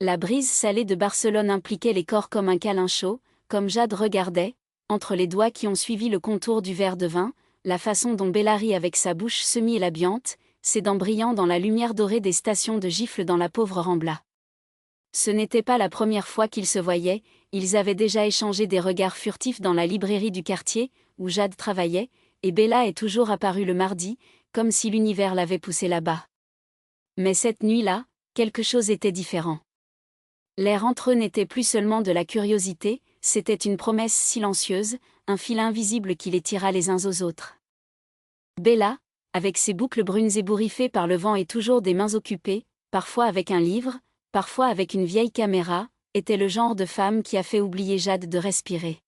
La brise salée de Barcelone impliquait les corps comme un câlin chaud, comme Jade regardait, entre les doigts qui ont suivi le contour du verre de vin, la façon dont Bella rit avec sa bouche semi-labiante, ses dents brillant dans la lumière dorée des stations de gifles dans la pauvre Rambla. Ce n'était pas la première fois qu'ils se voyaient, ils avaient déjà échangé des regards furtifs dans la librairie du quartier, où Jade travaillait, et Bella est toujours apparue le mardi, comme si l'univers l'avait poussée là-bas. Mais cette nuit-là, quelque chose était différent. L'air entre eux n'était plus seulement de la curiosité, c'était une promesse silencieuse, un fil invisible qui les tira les uns aux autres. Bella, avec ses boucles brunes ébouriffées par le vent et toujours des mains occupées, parfois avec un livre, parfois avec une vieille caméra, était le genre de femme qui a fait oublier Jade de respirer.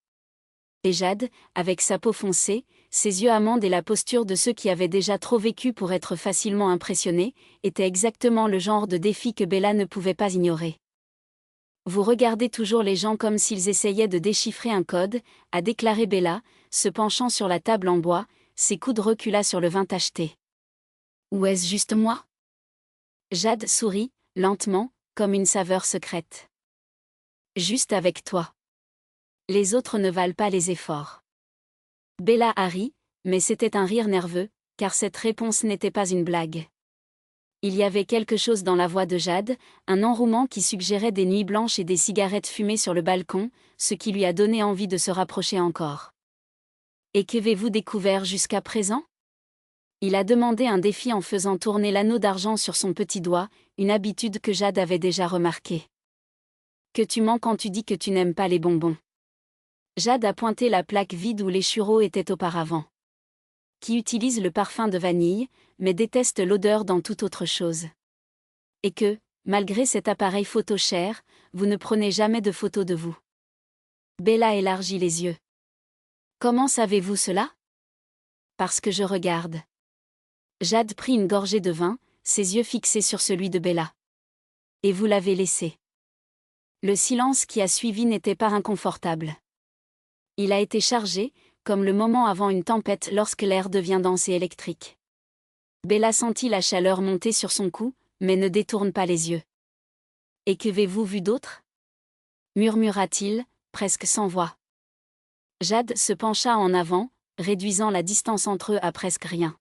Et Jade, avec sa peau foncée, ses yeux amandes et la posture de ceux qui avaient déjà trop vécu pour être facilement impressionnés, était exactement le genre de défi que Bella ne pouvait pas ignorer. Vous regardez toujours les gens comme s'ils essayaient de déchiffrer un code, a déclaré Bella, se penchant sur la table en bois, ses coudes recula sur le vin tacheté. Ou est-ce juste moi? Jade sourit, lentement, comme une saveur secrète. Juste avec toi. Les autres ne valent pas les efforts. Bella a ri, mais c'était un rire nerveux, car cette réponse n'était pas une blague. Il y avait quelque chose dans la voix de Jade, un enrouement qui suggérait des nuits blanches et des cigarettes fumées sur le balcon, ce qui lui a donné envie de se rapprocher encore. Et qu'avez-vous découvert jusqu'à présent? Il a demandé un défi en faisant tourner l'anneau d'argent sur son petit doigt, une habitude que Jade avait déjà remarquée. Que tu mens quand tu dis que tu n'aimes pas les bonbons. Jade a pointé la plaque vide où les churros étaient auparavant. Qui utilise le parfum de vanille, mais déteste l'odeur dans toute autre chose. Et que, malgré cet appareil photo cher, vous ne prenez jamais de photos de vous. Bella élargit les yeux. Comment savez-vous cela? Parce que je regarde. Jade prit une gorgée de vin, ses yeux fixés sur celui de Bella. Et vous l'avez laissé. Le silence qui a suivi n'était pas inconfortable. Il a été chargé, comme le moment avant une tempête lorsque l'air devient dense et électrique. Bella sentit la chaleur monter sur son cou, mais ne détourne pas les yeux. Et qu'avez-vous vu d'autre? Murmura-t-il, presque sans voix. Jade se pencha en avant, réduisant la distance entre eux à presque rien.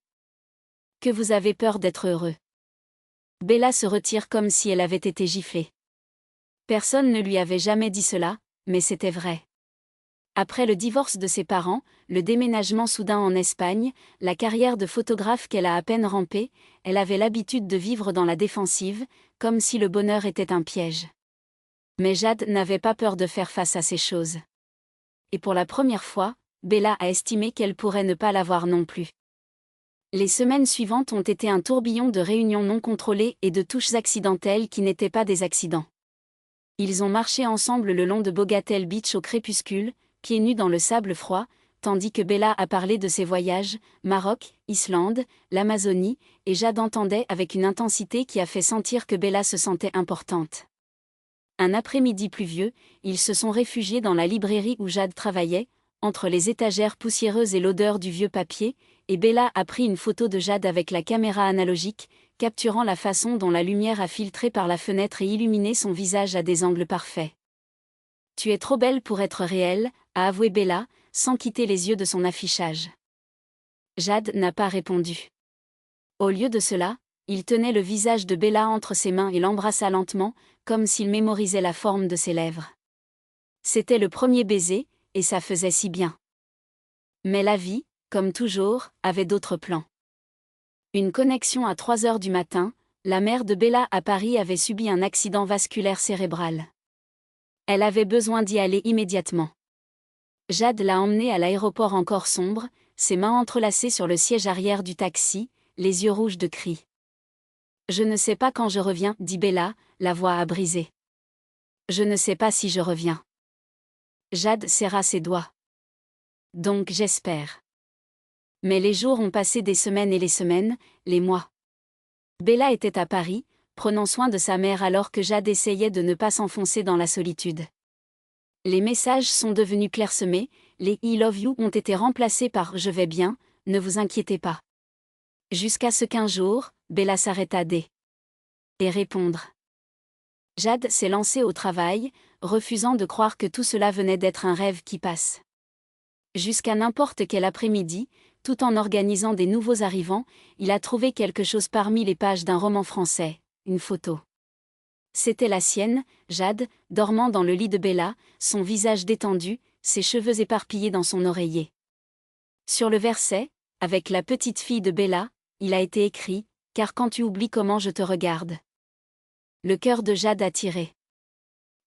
Que vous avez peur d'être heureux. Bella se retire comme si elle avait été giflée. Personne ne lui avait jamais dit cela, mais c'était vrai. Après le divorce de ses parents, le déménagement soudain en Espagne, la carrière de photographe qu'elle a à peine rampée, elle avait l'habitude de vivre dans la défensive, comme si le bonheur était un piège. Mais Jade n'avait pas peur de faire face à ces choses. Et pour la première fois, Bella a estimé qu'elle pourrait ne pas l'avoir non plus. Les semaines suivantes ont été un tourbillon de réunions non contrôlées et de touches accidentelles qui n'étaient pas des accidents. Ils ont marché ensemble le long de Bogatel Beach au crépuscule, pieds nus dans le sable froid, tandis que Bella a parlé de ses voyages, Maroc, Islande, l'Amazonie, et Jade entendait avec une intensité qui a fait sentir que Bella se sentait importante. Un après-midi pluvieux, ils se sont réfugiés dans la librairie où Jade travaillait, entre les étagères poussiéreuses et l'odeur du vieux papier, et Bella a pris une photo de Jade avec la caméra analogique, capturant la façon dont la lumière a filtré par la fenêtre et illuminé son visage à des angles parfaits. « Tu es trop belle pour être réelle », a avoué Bella, sans quitter les yeux de son affichage. Jade n'a pas répondu. Au lieu de cela, il tenait le visage de Bella entre ses mains et l'embrassa lentement, comme s'il mémorisait la forme de ses lèvres. C'était le premier baiser, et ça faisait si bien. Mais la vie, comme toujours, avait d'autres plans. Une connexion à 3 heures du matin, la mère de Bella à Paris avait subi un accident vasculaire cérébral. Elle avait besoin d'y aller immédiatement. Jade l'a emmenée à l'aéroport encore sombre, ses mains entrelacées sur le siège arrière du taxi, les yeux rouges de cris. « Je ne sais pas quand je reviens, dit Bella, la voix à briser. Je ne sais pas si je reviens. Jade serra ses doigts. Donc j'espère. Mais les jours ont passé des semaines et les semaines, les mois. Bella était à Paris, prenant soin de sa mère alors que Jade essayait de ne pas s'enfoncer dans la solitude. Les messages sont devenus clairsemés, les « I love you » ont été remplacés par « Je vais bien, ne vous inquiétez pas ». Jusqu'à ce qu'un jour, Bella s'arrêta et répondre. Jade s'est lancée au travail, refusant de croire que tout cela venait d'être un rêve qui passe. Jusqu'à n'importe quel après-midi, tout en organisant des nouveaux arrivants, il a trouvé quelque chose parmi les pages d'un roman français, une photo. C'était la sienne, Jade, dormant dans le lit de Bella, son visage détendu, ses cheveux éparpillés dans son oreiller. Sur le verset, avec la petite fille de Bella, il a été écrit « Car quand tu oublies comment je te regarde ». Le cœur de Jade a tiré.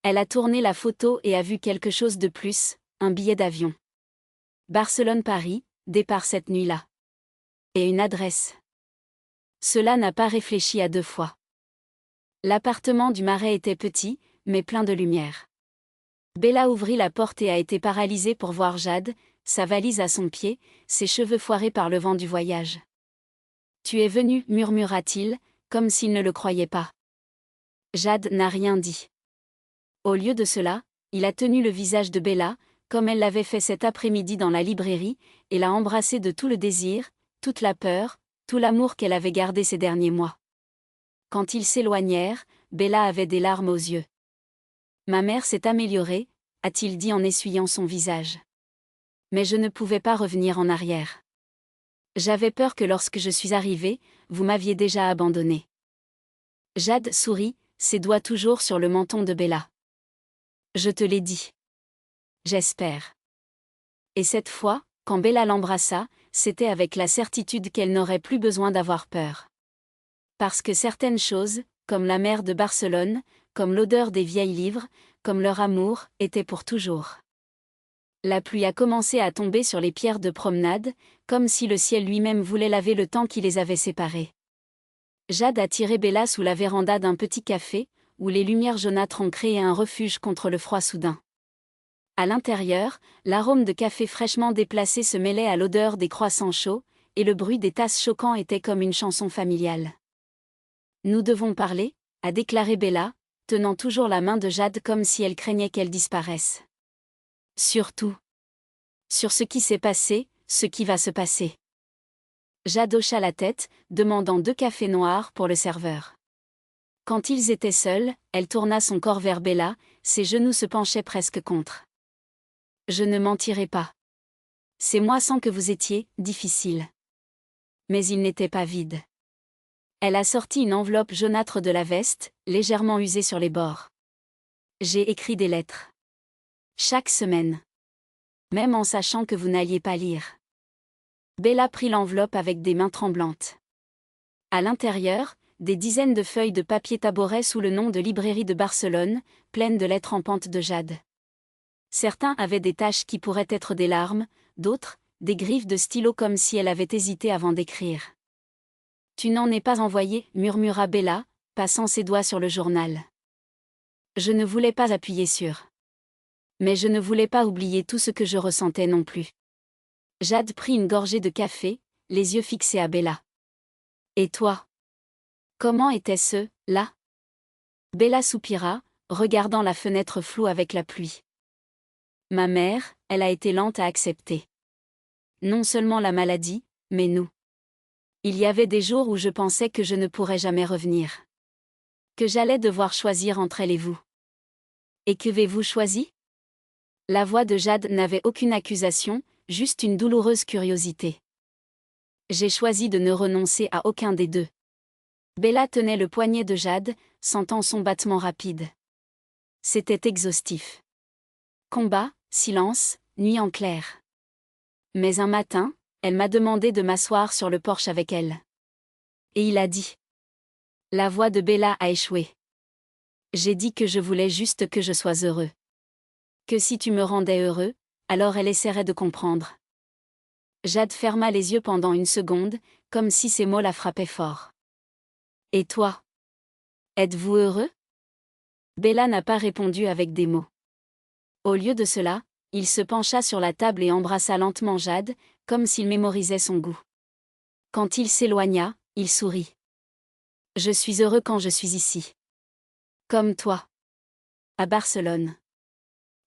Elle a tourné la photo et a vu quelque chose de plus, un billet d'avion. Barcelone-Paris, départ cette nuit-là. Et une adresse. Cela n'a pas réfléchi à deux fois. L'appartement du Marais était petit, mais plein de lumière. Bella ouvrit la porte et a été paralysée pour voir Jade, sa valise à son pied, ses cheveux foirés par le vent du voyage. « Tu es venu, murmura-t-il, comme s'il ne le croyait pas. Jade n'a rien dit. Au lieu de cela, il a tenu le visage de Bella, comme elle l'avait fait cet après-midi dans la librairie, et l'a embrassée de tout le désir, toute la peur, tout l'amour qu'elle avait gardé ces derniers mois. Quand ils s'éloignèrent, Bella avait des larmes aux yeux. « Ma mère s'est améliorée », a-t-il dit en essuyant son visage. Mais je ne pouvais pas revenir en arrière. J'avais peur que lorsque je suis arrivée, vous m'aviez déjà abandonnée. Jade sourit, ses doigts toujours sur le menton de Bella. Je te l'ai dit. J'espère. Et cette fois, quand Bella l'embrassa, c'était avec la certitude qu'elle n'aurait plus besoin d'avoir peur. Parce que certaines choses, comme la mer de Barcelone, comme l'odeur des vieilles livres, comme leur amour, étaient pour toujours. La pluie a commencé à tomber sur les pierres de promenade, comme si le ciel lui-même voulait laver le temps qui les avait séparés. Jade a tiré Bella sous la véranda d'un petit café, où les lumières jaunâtres ont créé un refuge contre le froid soudain. À l'intérieur, l'arôme de café fraîchement déplacé se mêlait à l'odeur des croissants chauds, et le bruit des tasses choquant était comme une chanson familiale. « Nous devons parler », a déclaré Bella, tenant toujours la main de Jade comme si elle craignait qu'elle disparaisse. Surtout. Sur ce qui s'est passé, ce qui va se passer. Jade hocha la tête, demandant 2 cafés noirs pour le serveur. Quand ils étaient seuls, elle tourna son corps vers Bella, ses genoux se penchaient presque contre. Je ne mentirai pas. C'est moi sans que vous étiez difficile. Mais il n'était pas vide. Elle a sorti une enveloppe jaunâtre de la veste, légèrement usée sur les bords. J'ai écrit des lettres. Chaque semaine. Même en sachant que vous n'alliez pas lire. Bella prit l'enveloppe avec des mains tremblantes. À l'intérieur, des dizaines de feuilles de papier tabouret sous le nom de Librairie de Barcelone, pleines de lettres en pente de Jade. Certains avaient des taches qui pourraient être des larmes, d'autres, des griffes de stylo comme si elle avait hésité avant d'écrire. « Tu n'en es pas envoyé », murmura Bella, passant ses doigts sur le journal. Je ne voulais pas appuyer sur. Mais je ne voulais pas oublier tout ce que je ressentais non plus. Jade prit une gorgée de café, les yeux fixés à Bella. Et toi? Comment était-ce, là? Bella soupira, regardant la fenêtre floue avec la pluie. Ma mère, elle a été lente à accepter. Non seulement la maladie, mais nous. Il y avait des jours où je pensais que je ne pourrais jamais revenir. Que j'allais devoir choisir entre elle et vous. Et qu'avez-vous choisi? La voix de Jade n'avait aucune accusation, juste une douloureuse curiosité. J'ai choisi de ne renoncer à aucun des deux. Bella tenait le poignet de Jade, sentant son battement rapide. C'était exhaustif. Combat, silence, nuit en clair. Mais un matin, elle m'a demandé de m'asseoir sur le porche avec elle. Et il a dit. La voix de Bella a échoué. J'ai dit que je voulais juste que je sois heureux. Que si tu me rendais heureux, alors elle essaierait de comprendre. Jade ferma les yeux pendant une seconde, comme si ces mots la frappaient fort. Et toi? Êtes-vous heureux? Bella n'a pas répondu avec des mots. Au lieu de cela, il se pencha sur la table et embrassa lentement Jade, comme s'il mémorisait son goût. Quand il s'éloigna, il sourit. Je suis heureux quand je suis ici. Comme toi. À Barcelone.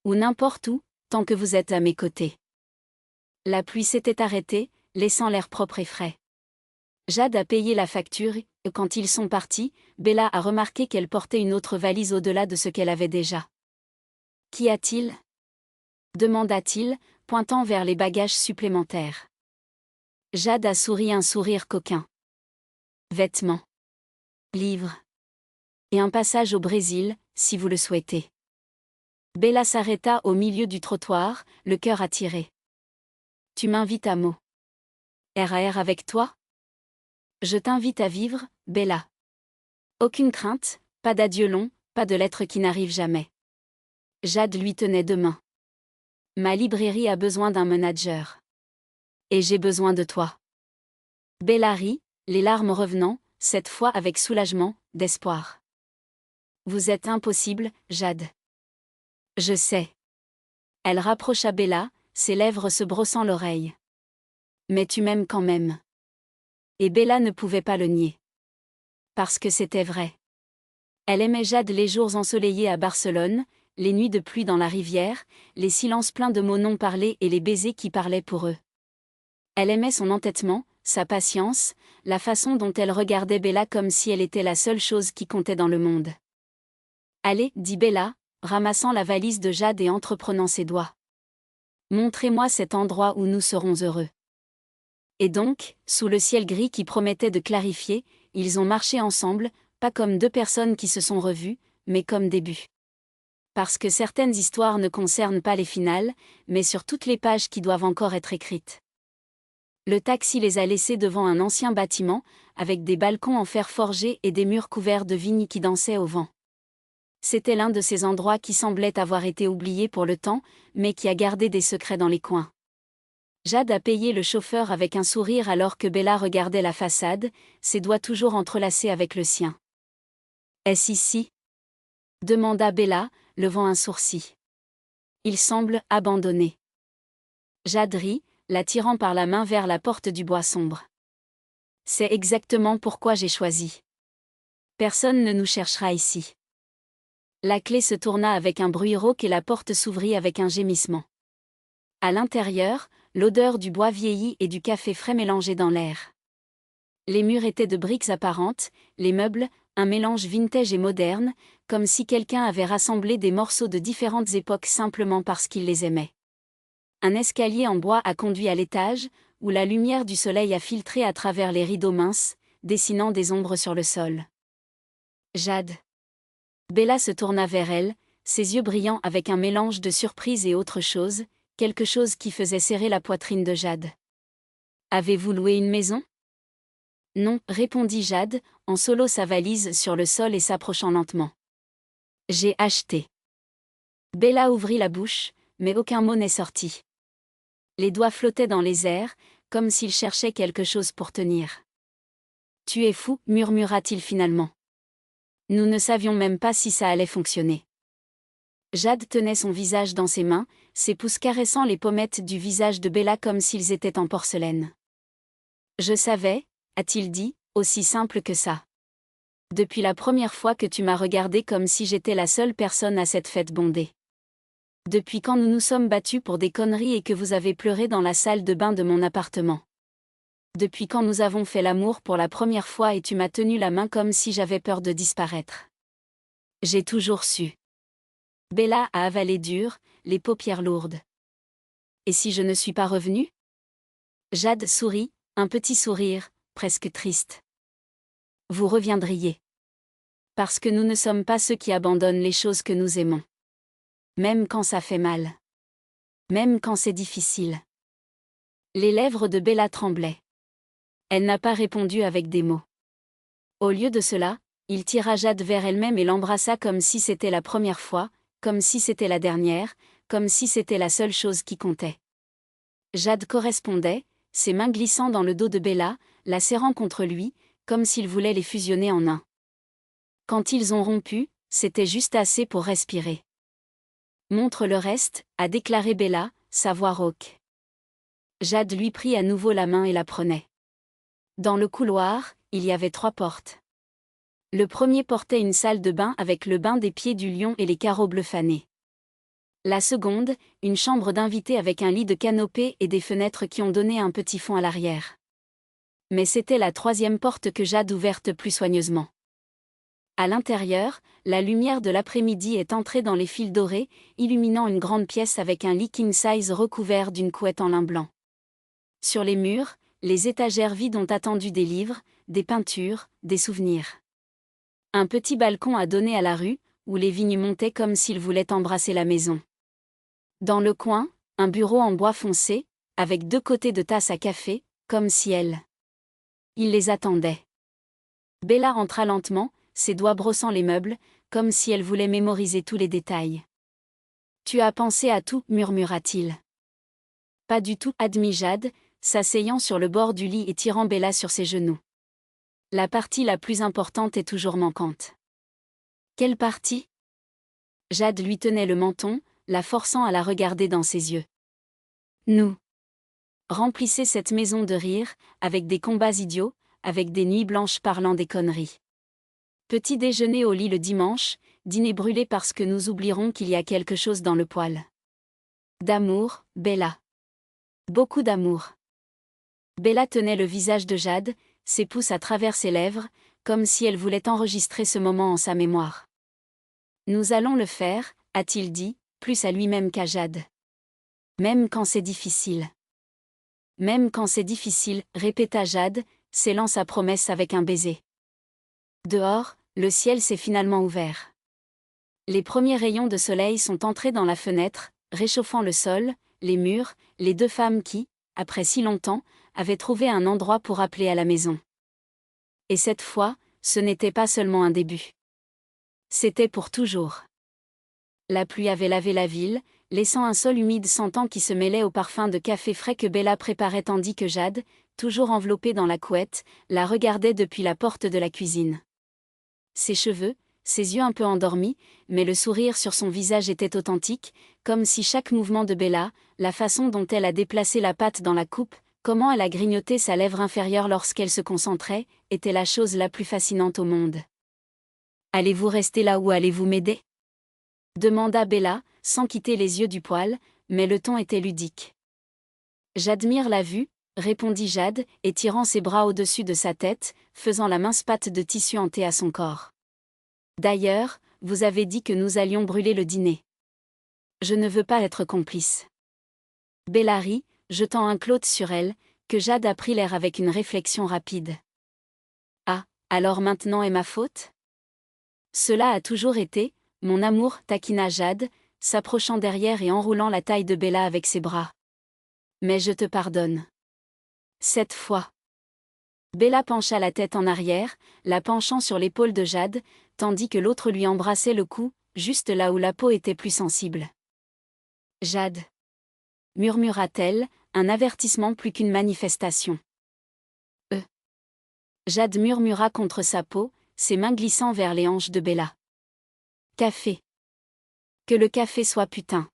Ou n'importe où, tant que vous êtes à mes côtés. La pluie s'était arrêtée, laissant l'air propre et frais. Jade a payé la facture, Quand ils sont partis, Bella a remarqué qu'elle portait une autre valise au-delà de ce qu'elle avait déjà. « Qu'y a-t-il » demanda-t-il, pointant vers les bagages supplémentaires. Jade a souri un sourire coquin. Vêtements. Livres. Et un passage au Brésil, si vous le souhaitez. Bella s'arrêta au milieu du trottoir, le cœur attiré. Tu m'invites à Mo. RAR avec toi? Je t'invite à vivre, Bella. Aucune crainte, pas d'adieu long, pas de lettre qui n'arrive jamais. Jade lui tenait deux mains. Ma librairie a besoin d'un manager. Et j'ai besoin de toi. Bella rit, les larmes revenant, cette fois avec soulagement, d'espoir. Vous êtes impossible, Jade. Je sais. Elle rapprocha Bella, ses lèvres se brossant l'oreille. Mais tu m'aimes quand même. Et Bella ne pouvait pas le nier. Parce que c'était vrai. Elle aimait Jade les jours ensoleillés à Barcelone, les nuits de pluie dans la rivière, les silences pleins de mots non parlés et les baisers qui parlaient pour eux. Elle aimait son entêtement, sa patience, la façon dont elle regardait Bella comme si elle était la seule chose qui comptait dans le monde. Allez, dit Bella, ramassant la valise de Jade et entreprenant ses doigts. Montrez-moi cet endroit où nous serons heureux. Et donc, sous le ciel gris qui promettait de clarifier, ils ont marché ensemble, pas comme deux personnes qui se sont revues, mais comme des buts. Parce que certaines histoires ne concernent pas les finales, mais sur toutes les pages qui doivent encore être écrites. Le taxi les a laissés devant un ancien bâtiment, avec des balcons en fer forgé et des murs couverts de vignes qui dansaient au vent. C'était l'un de ces endroits qui semblaient avoir été oubliés pour le temps, mais qui a gardé des secrets dans les coins. Jade a payé le chauffeur avec un sourire alors que Bella regardait la façade, ses doigts toujours entrelacés avec le sien. « Est-ce ici » demanda Bella, levant un sourcil. Il semble abandonné. Jade rit, la tirant par la main vers la porte du bois sombre. C'est exactement pourquoi j'ai choisi. Personne ne nous cherchera ici. La clé se tourna avec un bruit rauque et la porte s'ouvrit avec un gémissement. À l'intérieur, l'odeur du bois vieilli et du café frais mélangeait dans l'air. Les murs étaient de briques apparentes, les meubles, un mélange vintage et moderne, comme si quelqu'un avait rassemblé des morceaux de différentes époques simplement parce qu'il les aimait. Un escalier en bois a conduit à l'étage, où la lumière du soleil a filtré à travers les rideaux minces, dessinant des ombres sur le sol. Jade. Bella se tourna vers elle, ses yeux brillants avec un mélange de surprise et autre chose, quelque chose qui faisait serrer la poitrine de Jade. Avez-vous loué une maison? Non, répondit Jade, en solo sa valise sur le sol et s'approchant lentement. J'ai acheté. Bella ouvrit la bouche, mais aucun mot n'est sorti. Les doigts flottaient dans les airs, comme s'il cherchait quelque chose pour tenir. Tu es fou, murmura-t-il finalement. Nous ne savions même pas si ça allait fonctionner. Jade tenait son visage dans ses mains, ses pouces caressant les pommettes du visage de Bella comme s'ils étaient en porcelaine. Je savais, a-t-il dit, aussi simple que ça. Depuis la première fois que tu m'as regardé comme si j'étais la seule personne à cette fête bondée. Depuis quand nous nous sommes battus pour des conneries et que vous avez pleuré dans la salle de bain de mon appartement. Depuis quand nous avons fait l'amour pour la première fois et tu m'as tenu la main comme si j'avais peur de disparaître. J'ai toujours su. Bella a avalé dur, les paupières lourdes. Et si je ne suis pas revenue? Jade sourit, un petit sourire, presque triste. Vous reviendriez. Parce que nous ne sommes pas ceux qui abandonnent les choses que nous aimons. Même quand ça fait mal. Même quand c'est difficile. Les lèvres de Bella tremblaient. Elle n'a pas répondu avec des mots. Au lieu de cela, il tira Jade vers elle-même et l'embrassa comme si c'était la première fois, comme si c'était la dernière, comme si c'était la seule chose qui comptait. Jade correspondait, ses mains glissant dans le dos de Bella, la serrant contre lui, comme s'il voulait les fusionner en un. Quand ils ont rompu, c'était juste assez pour respirer. Montre le reste, a déclaré Bella, sa voix rauque. Jade lui prit à nouveau la main et la prenait. Dans le couloir, il y avait 3 portes. Le premier portait une salle de bain avec le bain des pieds du lion et les carreaux bleu fanés. La seconde, une chambre d'invité avec un lit de canopée et des fenêtres qui ont donné un petit fond à l'arrière. Mais c'était la troisième porte que Jade ouverte plus soigneusement. À l'intérieur, la lumière de l'après-midi est entrée dans les fils dorés, illuminant une grande pièce avec un lit king size recouvert d'une couette en lin blanc. Sur les murs, les étagères vides ont attendu des livres, des peintures, des souvenirs. Un petit balcon a donné à la rue, où les vignes montaient comme s'ils voulaient embrasser la maison. Dans le coin, un bureau en bois foncé, avec 2 côtés de tasses à café, comme si elle. Il les attendait. Bella entra lentement, ses doigts brossant les meubles, comme si elle voulait mémoriser tous les détails. « Tu as pensé à tout » murmura-t-il. « Pas du tout » admit Jade, s'asseyant sur le bord du lit et tirant Bella sur ses genoux. « La partie la plus importante est toujours manquante. » « Quelle partie ?» Jade lui tenait le menton, la forçant à la regarder dans ses yeux. « Nous. Remplissez cette maison de rire, avec des combats idiots, avec des nuits blanches parlant des conneries. Petit déjeuner au lit le dimanche, dîner brûlé parce que nous oublierons qu'il y a quelque chose dans le poêle. D'amour, Bella. Beaucoup d'amour. » Bella tenait le visage de Jade, ses pouces à travers ses lèvres, comme si elle voulait enregistrer ce moment en sa mémoire. « Nous allons le faire, » a-t-il dit, plus à lui-même qu'à Jade. « Même quand c'est difficile. » « Même quand c'est difficile, » répéta Jade, scellant sa promesse avec un baiser. Dehors, le ciel s'est finalement ouvert. Les premiers rayons de soleil sont entrés dans la fenêtre, réchauffant le sol, les murs, les 2 femmes qui, après si longtemps, avaient trouvé un endroit pour appeler à la maison. Et cette fois, ce n'était pas seulement un début. C'était pour toujours. La pluie avait lavé la ville, laissant un sol humide sentant qui se mêlait au parfum de café frais que Bella préparait tandis que Jade, toujours enveloppée dans la couette, la regardait depuis la porte de la cuisine. Ses cheveux, ses yeux un peu endormis, mais le sourire sur son visage était authentique, comme si chaque mouvement de Bella, la façon dont elle a déplacé la pâte dans la coupe, comment elle a grignoté sa lèvre inférieure lorsqu'elle se concentrait, était la chose la plus fascinante au monde. « Allez-vous rester là ou allez-vous m'aider ?» demanda Bella, sans quitter les yeux du poêle, mais le ton était ludique. « J'admire la vue, » répondit Jade, étirant ses bras au-dessus de sa tête, faisant la mince patte de tissu hanté à son corps. « D'ailleurs, vous avez dit que nous allions brûler le dîner. Je ne veux pas être complice. » Bella rit, jetant un claude sur elle, que Jade a pris l'air avec une réflexion rapide. « Ah, alors maintenant est ma faute ? » Cela a toujours été, mon amour, taquina Jade, s'approchant derrière et enroulant la taille de Bella avec ses bras. « Mais je te pardonne. Cette fois. » Bella pencha la tête en arrière, la penchant sur l'épaule de Jade, tandis que l'autre lui embrassait le cou, juste là où la peau était plus sensible. « Jade. » murmura-t-elle, un avertissement plus qu'une manifestation. Jade murmura contre sa peau, ses mains glissant vers les hanches de Bella. « Café. Que le café soit putain. »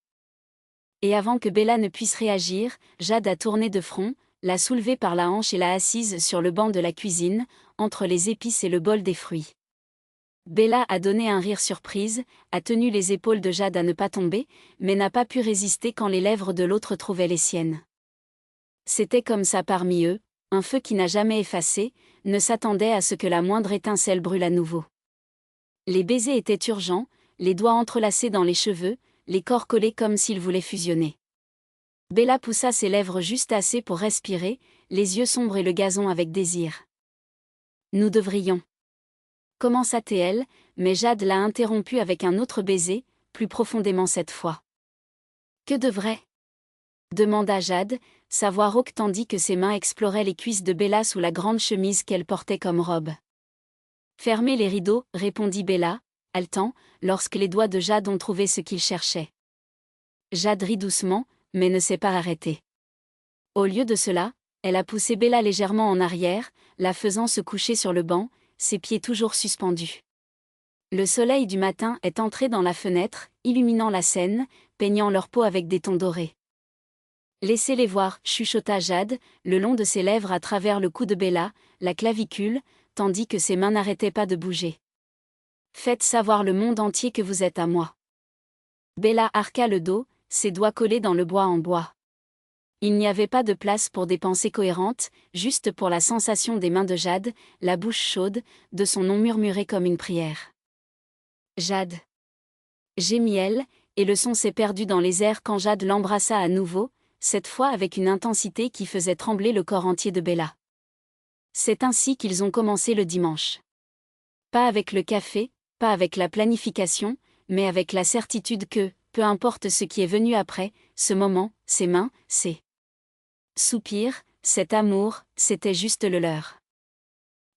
Et avant que Bella ne puisse réagir, Jade a tourné de front, l'a soulevée par la hanche et l'a assise sur le banc de la cuisine, entre les épices et le bol des fruits. Bella a donné un rire surprise, a tenu les épaules de Jade à ne pas tomber, mais n'a pas pu résister quand les lèvres de l'autre trouvaient les siennes. C'était comme ça parmi eux, un feu qui n'a jamais effacé, ne s'attendait à ce que la moindre étincelle brûle à nouveau. Les baisers étaient urgents, les doigts entrelacés dans les cheveux, les corps collés comme s'ils voulaient fusionner. Bella poussa ses lèvres juste assez pour respirer, les yeux sombres et le gazon avec désir. « Nous devrions. » commença-t-elle, mais Jade l'a interrompue avec un autre baiser, plus profondément cette fois. « Que devrait ?» demanda Jade, sa voix rauque tandis que ses mains exploraient les cuisses de Bella sous la grande chemise qu'elle portait comme robe. « Fermez les rideaux, » répondit Bella, haletant, lorsque les doigts de Jade ont trouvé ce qu'ils cherchaient. Jade rit doucement, mais ne s'est pas arrêtée. Au lieu de cela, elle a poussé Bella légèrement en arrière, la faisant se coucher sur le banc, ses pieds toujours suspendus. Le soleil du matin est entré dans la fenêtre, illuminant la scène, peignant leur peau avec des tons dorés. « Laissez-les voir, » chuchota Jade, le long de ses lèvres à travers le cou de Bella, la clavicule, tandis que ses mains n'arrêtaient pas de bouger. « Faites savoir le monde entier que vous êtes à moi. » Bella arqua le dos, ses doigts collés dans le bois en bois. Il n'y avait pas de place pour des pensées cohérentes, juste pour la sensation des mains de Jade, la bouche chaude, de son nom murmuré comme une prière. Jade. Gémit elle, et le son s'est perdu dans les airs quand Jade l'embrassa à nouveau, cette fois avec une intensité qui faisait trembler le corps entier de Bella. C'est ainsi qu'ils ont commencé le dimanche. Pas avec le café, pas avec la planification, mais avec la certitude que, peu importe ce qui est venu après, ce moment, ces mains, ces soupirs, cet amour, c'était juste le leur.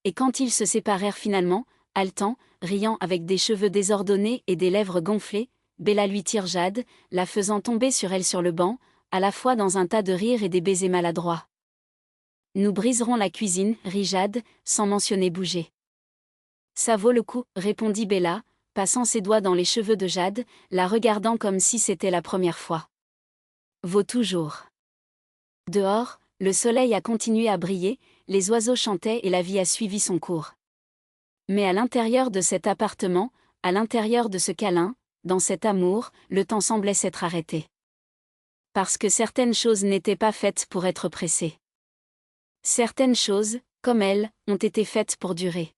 Et quand ils se séparèrent finalement, haletants, riant avec des cheveux désordonnés et des lèvres gonflées, Bella lui tire Jade, la faisant tomber sur elle sur le banc, à la fois dans un tas de rires et des baisers maladroits. Nous briserons la cuisine, rit Jade, sans mentionner bouger. Ça vaut le coup, répondit Bella, passant ses doigts dans les cheveux de Jade, la regardant comme si c'était la première fois. Vaut toujours. Dehors, le soleil a continué à briller, les oiseaux chantaient et la vie a suivi son cours. Mais à l'intérieur de cet appartement, à l'intérieur de ce câlin, dans cet amour, le temps semblait s'être arrêté. Parce que certaines choses n'étaient pas faites pour être pressées. Certaines choses, comme elles, ont été faites pour durer.